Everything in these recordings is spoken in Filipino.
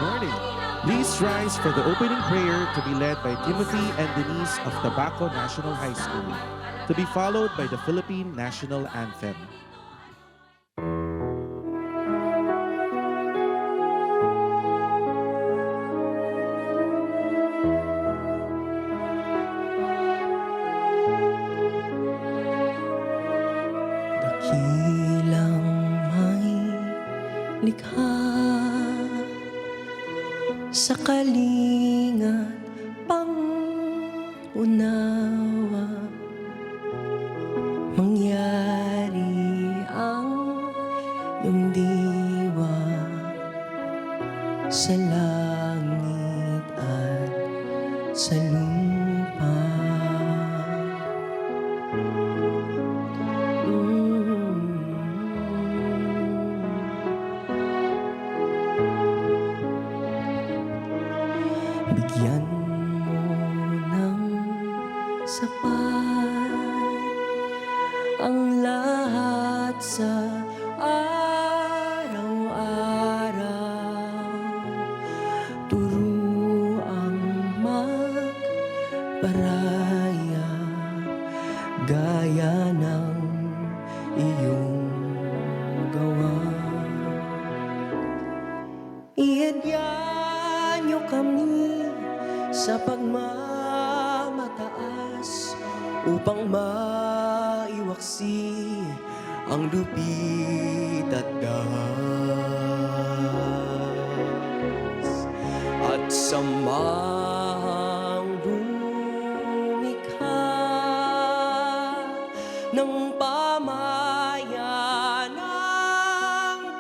morning. Please rise for the opening prayer to be led by Timothy and Denise of Tabaco National High School, to be followed by the Philippine National Anthem. Dakilang may likha sa kalingat pang-unawa, mangyari ang iyong diwa sa langit at sa lupa. Bigyan mo ng sapat ang lahat sa araw-araw. Turuang magparaya gaya ng iyong gawa. Iadyan niyo kami sa pagmamataas upang maiwaksi ang lupit at dahas, at samahang lumikha ng pamayanang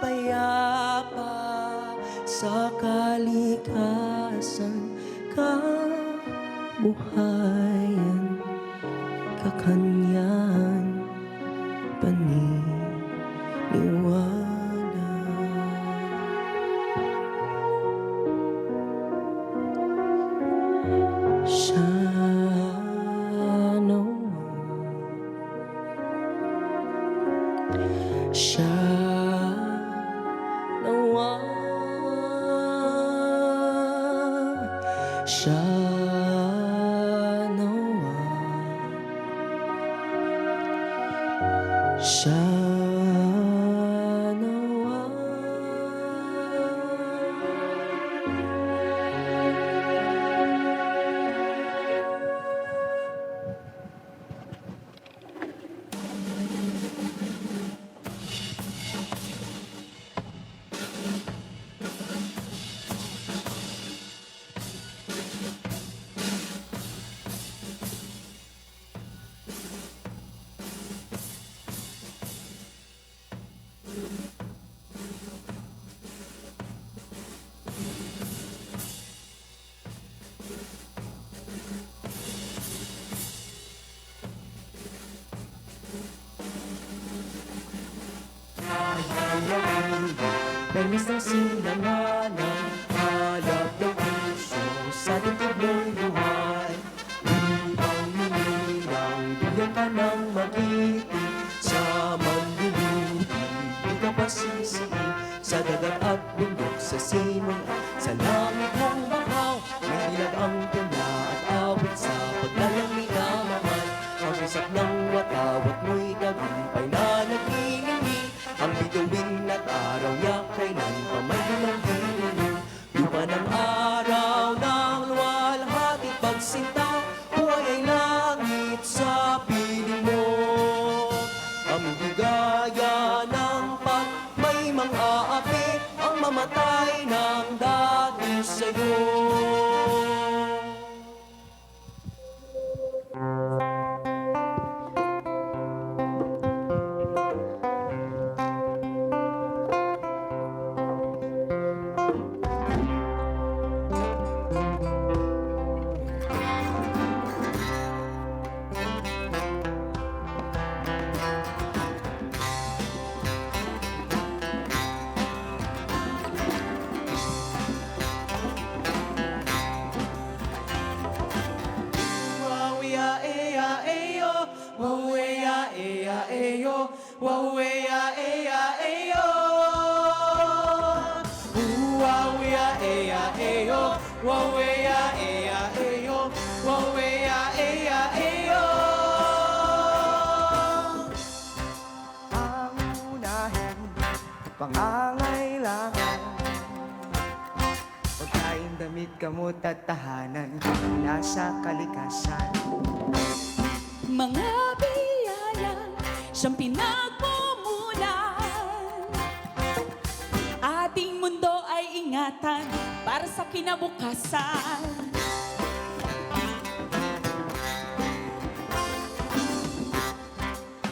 payapa sa kalikasan, kabuhayan, kakanyahan, paniniwala. Siya nawa, siya nawa, siya nawa. Permis ng silanganan, halap ng puso sa dibdib mong buhay. Upang luminang, bigyan ka ng mag-ibig sa manlulubi. Di ka pasisiin sa dagat at bundok, sa simula, sa langit mong bahaw. May dilag ang tula at awit sa paglalamig na mahal. Ang isap ng watawat mo'y tagumpay na nag-iingin. Ang bituin at araw niya kailan pa may lumangkin. Lupa ng araw ng luwalhati pagsinta, buhay ay langit sa piling mo. Aming bigaya ng pag may mang-aapi, ang mamatay ng dati sa'yo. Wow, yeah, Wawea, ea, eyo. Wawea, ea, eyo. Ang unahin, pangangailangan. Pagkain, damit, gamot at tahanan. Nasa kalikasan. Mga biyaya siyang pinagmumulan. Ating mundo ay ingatan para sa kinabukasan.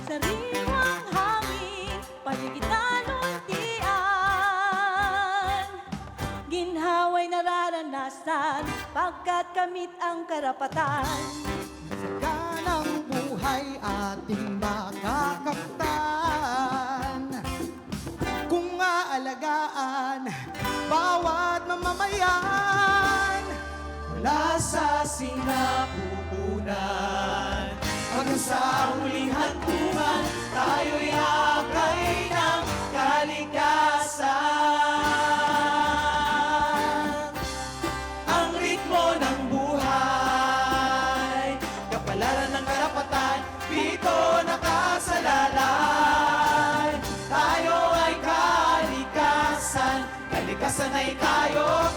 Sariwang hangin, paligitan untian. Ginhawa'y nararanasan pagkat kamit ang karapatan. Ganang buhay ating makakaptan kung aalagaan bawat mamamayan. Mula sa sinapupunan hanggang sa huling hantungan, tayo'y akay ng kalikasan. Ang ritmo ng buhay, kapalaran ng karapatan, dito nakasalalay. Tayo ay kalikasan, kalikasan ay tayo.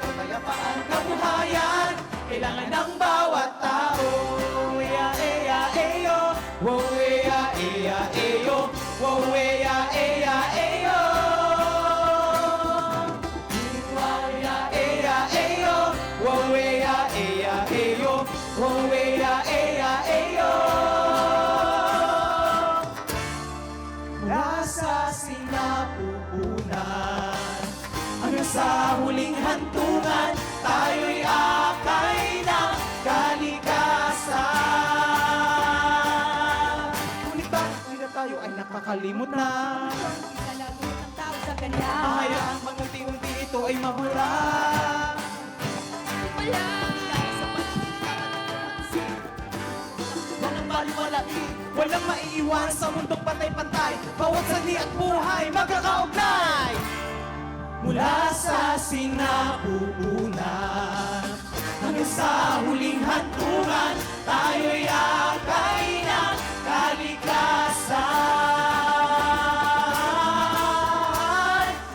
Kapayapaan, kabuhayan, kailangan ng bawat tao. Ea, ea, eyo. Wow, ea, ea, eyo. Wow, ea, ea, eyo. Wow, ea, ea, eyo. Wow, ea, ea, eyo. Wow, ea, ea, eyo. Mula sa sinapupunan hanggang sa huling hantungan, tayo'y akay ng kalikasan. Ngunit bakit hindi na tayo ay nakakalimot na? Ikalagot ng tao sa kanya. Hayaang mag-unti-unti ito ay mabura. Wala. Walang baliwalaki, walang maiiwan sa mundong pantay-pantay. Bawat sanhi at buhay magkakaugnay. Mula sa sinapupunan hanggang sa huling hantungan, tayo'y akay ng kalikasan.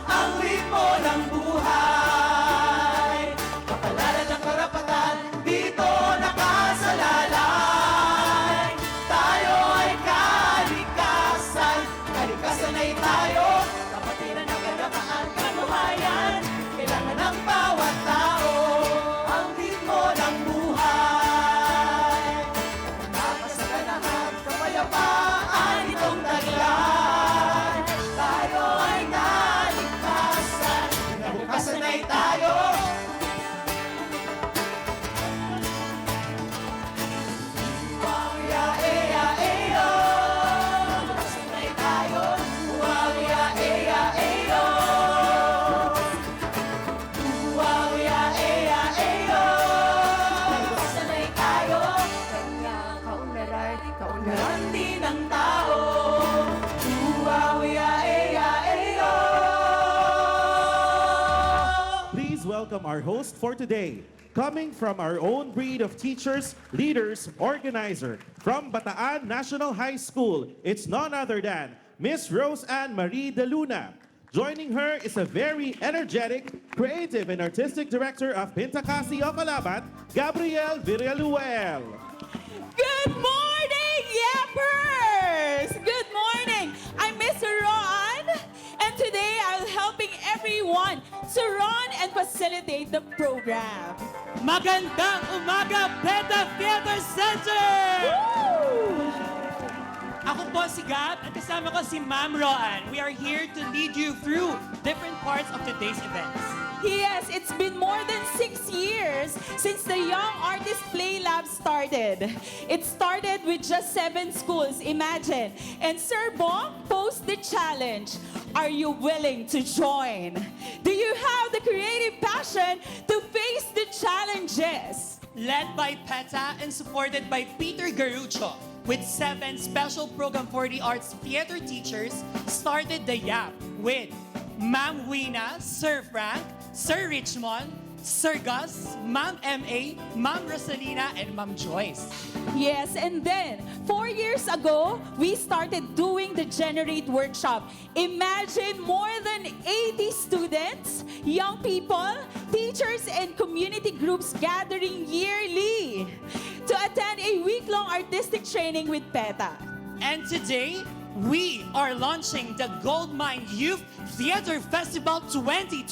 Ang ritmo ng buhay, kapalaran ng karapatan, dito nakasalalay. Tayo ay kalikasan, kalikasan ay tayo. Kapatiran ng kagamaan, kabuhayan, kailangan ng bawat tao. Ang ritmo ng buhay, napasaganahan, kapayapaan itong taglay. Tayo ay kalikasan, kinabukasan ay tayo. Wow, ea, ea, eyo. Kinabukasan ay tayo. Wow, ea, ea, eyo. Wow, ea, ea, eyo. Kinabukasan ay tayo. Kanya kaunlaran din ng tao. Wow, ea, ea, eyo. Please welcome our host for today. Coming from our own breed of teachers, leaders, organizer, from Bataan National High School, it's none other than Miss Rose Ann Marie De Luna. Joining her is a very energetic, creative, and artistic director of Pintacasi Ocalabat, Gabriel Villaluel. Good morning, Yappers! Good morning! I'm Miss Ron, and today I'm helping everyone to run and facilitate the program. Magandang umaga, Beta Theater Center! Ako po si Gab at kasama ko si Ma'am Roan. We are here to lead you through different parts of today's events. Yes, it's been more than 6 years since the Young Artist Play Lab started. It started with just 7 schools, imagine. And Sir Bong posed the challenge. Are you willing to join? Do you have the creative passion to face the challenges? Led by PETA and supported by Peter Garucho, with 7 special program for the arts theater teachers, started the YAP with Ma'am Wina, Sir Frank, Sir Richmond, Sir Gus, Ma'am M.A., Ma'am Rosalina, and Ma'am Joyce. Yes, and then 4 years ago, we started doing the Generate Workshop. Imagine more than 80 students, young people, teachers, and community groups gathering yearly to attend a week-long artistic training with PETA. And today, we are launching the Goldmine Youth Theater Festival 2025.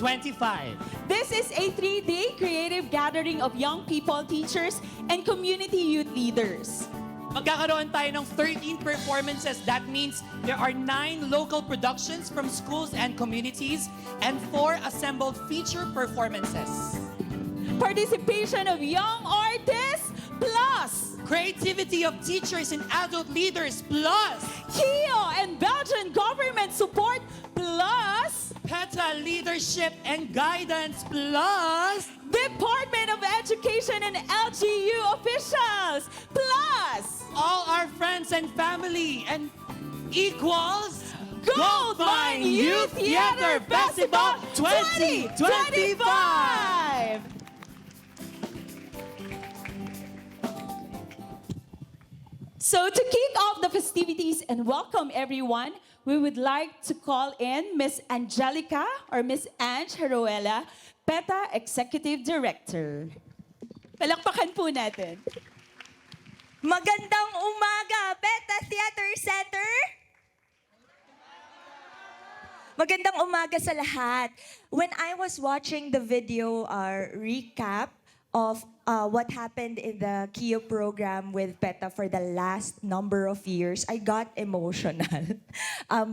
This is a 3-day creative gathering of young people, teachers, and community youth leaders. Magkakaroon tayo ng 13 performances. That means there are 9 local productions from schools and communities and 4 assembled feature performances. Participation of young artists, plus Creativity of teachers and adult leaders, plus KIO and Belgian government support, plus PETA leadership and guidance, plus Department of Education and LGU officials, plus all our friends and family, and equals Goldmine Youth Theater Festival 2025! So to kick off the festivities and welcome everyone, we would like to call in Miss Angelica or Miss Ange Heruela, PETA Executive Director. Palakpakan po natin. Magandang umaga, PETA Theater Center! Magandang umaga sa lahat. When I was watching the video recap of what happened in the KIO program with PETA for the last number of years, I got emotional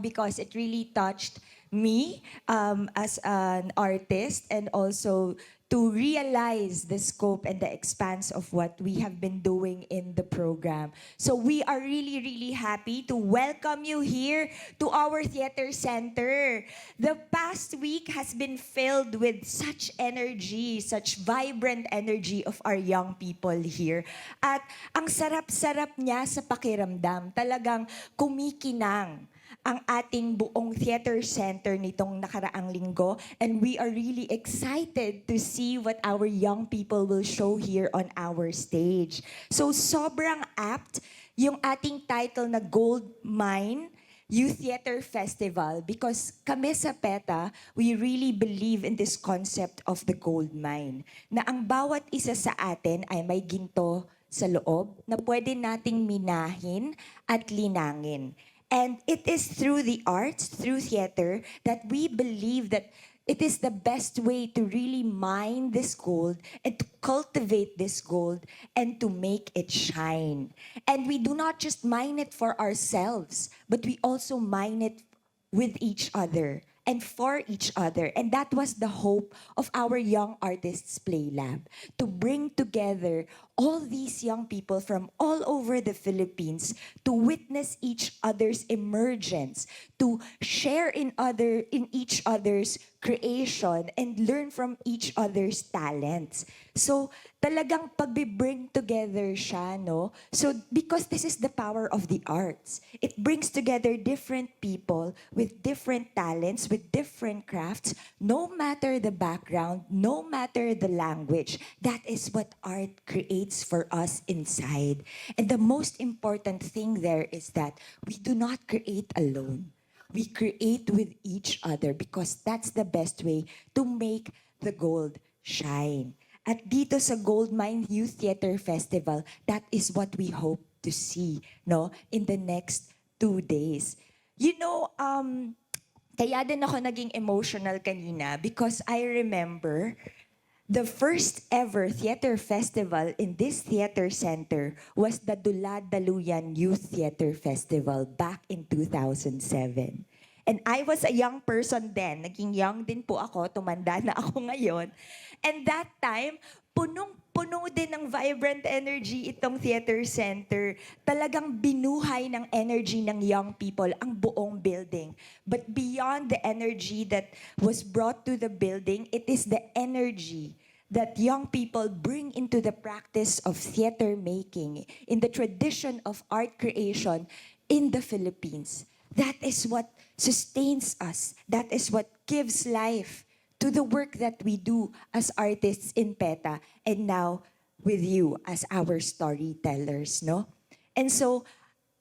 because it really touched me as an artist, and also to realize the scope and the expanse of what we have been doing in the program. So we are really, really happy to welcome you here to our theater center. The past week has been filled with such energy, such vibrant energy of our young people here. At ang sarap-sarap niya sa pakiramdam, talagang kumikinang ang ating buong theater center nitong nakaraang linggo, and we are really excited to see what our young people will show here on our stage. So sobrang apt yung ating title na Gold Mine Youth Theater Festival, because kami sa PETA, we really believe in this concept of the gold mine, na ang bawat isa sa atin ay may ginto sa loob na pwede nating minahin at linangin. And it is through the arts, through theater, that we believe that it is the best way to really mine this gold and to cultivate this gold and to make it shine. And we do not just mine it for ourselves, but we also mine it with each other and for each other. And that was the hope of our Young Artists Play Lab, to bring together all these young people from all over the Philippines to witness each other's emergence, to share in each other's creation and learn from each other's talents. So talagang pag-bring together siya, no? So because this is the power of the arts. It brings together different people with different talents, with different crafts, no matter the background, no matter the language. That is what art creates for us inside. And the most important thing there is that we do not create alone. We create with each other, because that's the best way to make the gold shine. At dito sa Goldmine Youth Theater Festival, that is what we hope to see, no, in the next 2 days. You know, kaya din ako naging emotional kanina because I remember the first ever theater festival in this theater center was the Dulad Daluyan Youth Theater Festival back in 2007. And I was a young person then. Naging young din po ako, tumanda na ako ngayon. And that time, punong-puno din ng vibrant energy itong theater center. Talagang binuhay ng energy ng young people ang buong building. But beyond the energy that was brought to the building, it is the energy that young people bring into the practice of theater making, in the tradition of art creation in the Philippines. That is what sustains us. That is what gives life to the work that we do as artists in PETA and now with you as our storytellers, no? And so,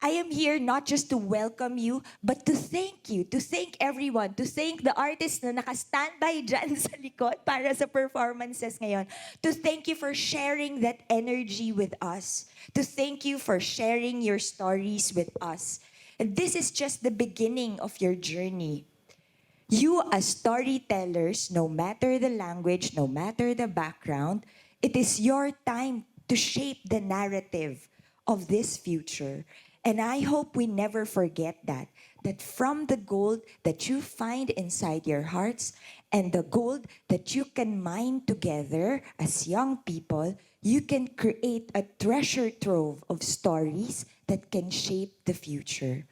I am here not just to welcome you, but to thank you, to thank everyone, to thank the artists na naka-standby dyan sa likod para sa performances ngayon. To thank you for sharing that energy with us. To thank you for sharing your stories with us. And this is just the beginning of your journey. You as storytellers, no matter the language, no matter the background, it is your time to shape the narrative of this future. And I hope we never forget that from the gold that you find inside your hearts and the gold that you can mine together as young people, you can create a treasure trove of stories that can shape the future.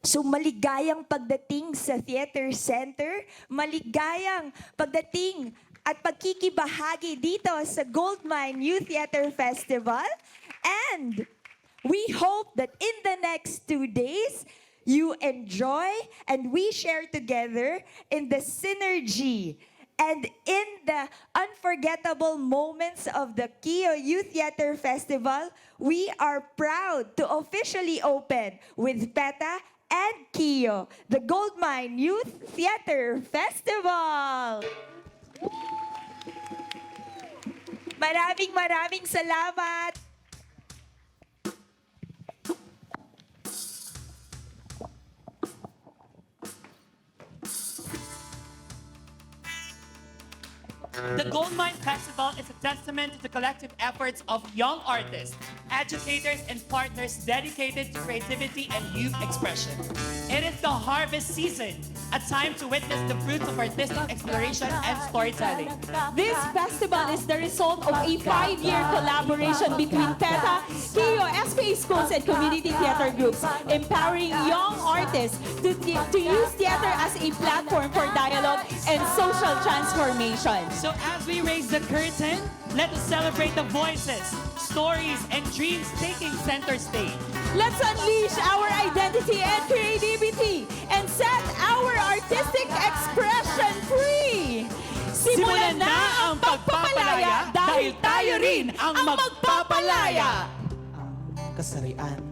So maligayang pagdating sa Theater Center, maligayang pagdating at pagkikibahagi dito sa Goldmine Youth Theater Festival. And we hope that in the next 2 days, you enjoy and we share together in the synergy and in the unforgettable moments of the KIO Youth Theater Festival. We are proud to officially open with PETA and KIO, the Goldmine Youth Theater Festival. Maraming salamat. The Goldmine Festival is a testament to the collective efforts of young artists, educators, and partners dedicated to creativity and youth expression. It is the harvest season, a time to witness the fruits of artistic exploration and storytelling. This festival is the result of a 5-year collaboration between PETA, KIO, SPA schools, and community theater groups, empowering young artists to use theater as a platform for dialogue and social transformation. So as we raise the curtain, let us celebrate the voices, stories, and dreams taking center stage. Let's unleash our identity and creativity and set our artistic expression free! Simulan na ang pagpapalaya dahil tayo rin ang magpapalaya! Ang kasarian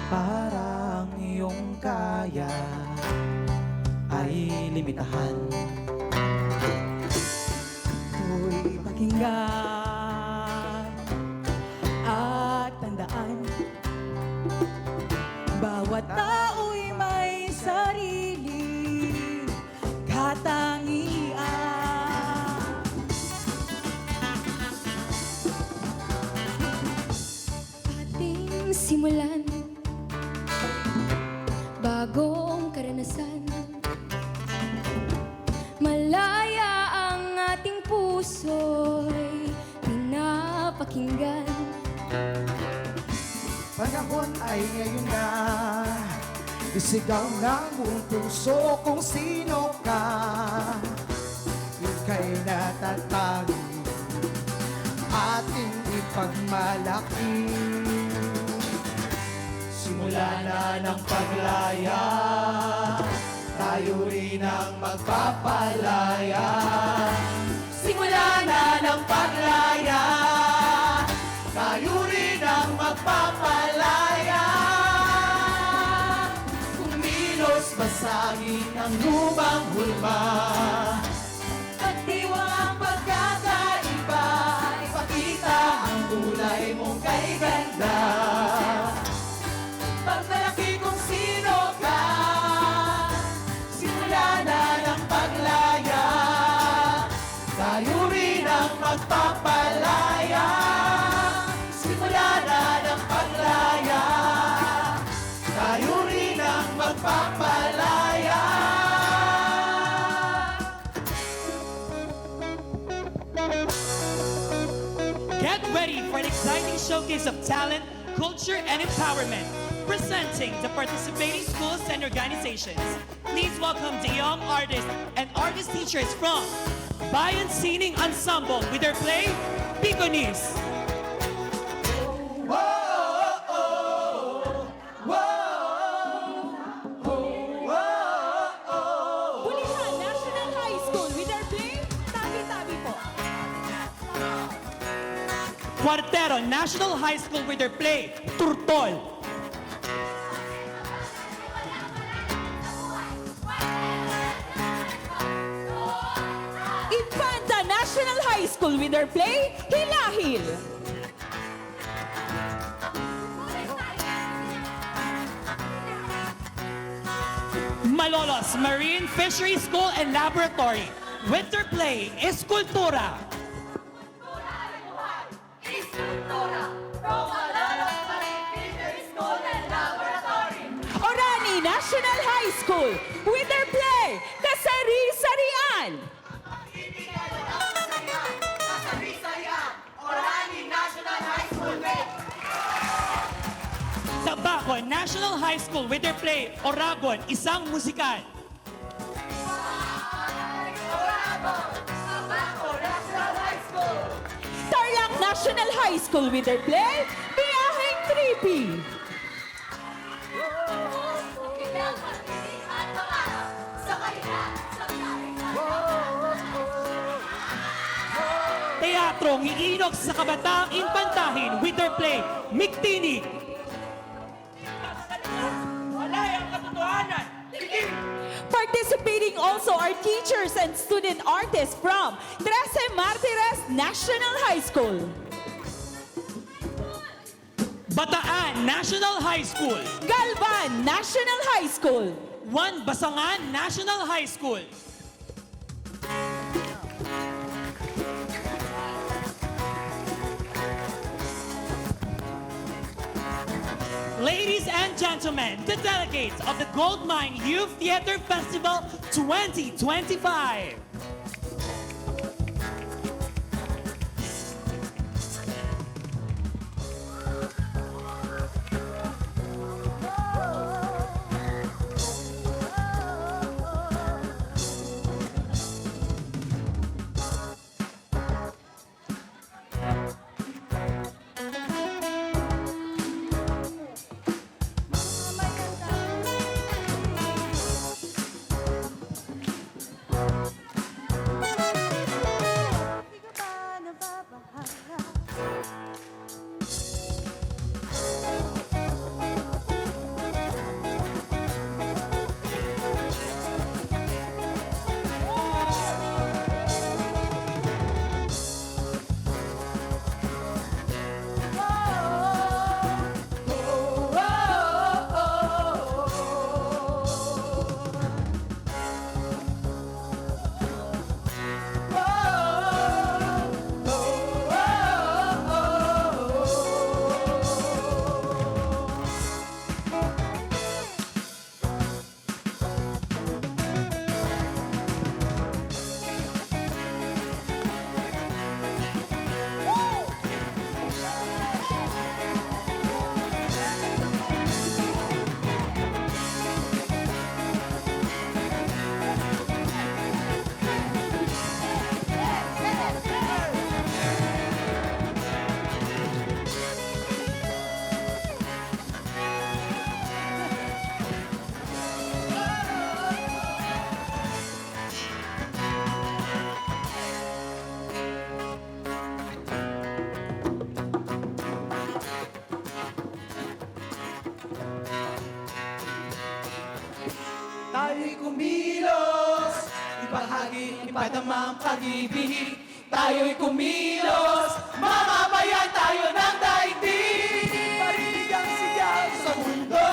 parang iyong kaya ay limitahan. Ako'y pakinggan at tandaan, bawat tao'y may sariling katangian. Ating simulan bagong karanasan. Malaya ang ating puso'y pinapakinggan. Panahon ay ngayon na, isigaw ng buong puso kung sino ka. Ika'y natatagi, ating ipagmalaki. Simula na ng paglaya, tayo rin ang magpapalaya. Simula na ng paglaya, tayo rin ang magpapalaya. Kumilos basagin ang lumang hulma, pagdiwang ang pagkakaiba, ipakita ang kulay mong kay ganda. Pagmalaki kung sino ka, simula na ng paglaya, tayo rin ang magpapalaya. Simula na ng paglaya, tayo rin ang magpapalaya. Get ready for an exciting showcase of talent, culture, and empowerment. Presenting the participating schools and organizations. Please welcome the young artists and artist teachers from Bayan Sining Ensemble with their play, Piconis. Pulihan Cuartero National High School with their play, Turtol. Infanta National High School with their play, Hilahil. Malolos Marine Fishery School and Laboratory with their play, Escultura. Orani National High School with their play, Kasari-Sarian. Tabaco National High School with their play, Oragon, Isang Musikal. Tarlac National High School with their play, Biyaheng Trippy. Teatrong iinog sa kabataang infantahin with their play, Miktinik. Participating also are teachers and student artists from Trece Martires National High School, Bataan National High School. Galvan National High School, Juan Basangan National High School. Ladies and gentlemen, the delegates of the Goldmine Youth Theater Festival 2025. Tayo'y kumilos, ibahagi, ipadama ang pag-ibig. Tayo'y kumilos, mamabayan tayo ng daigdig. Parinig ang sigaw sa mundo.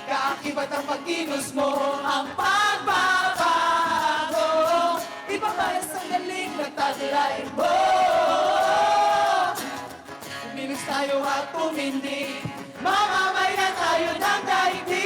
Kaakibat ang pagkilos mo, ang pagbabago. Ipabayas ang galing na taglayin mo. Kumilos tayo at tumindig, mamamayan tayo ng daigdig.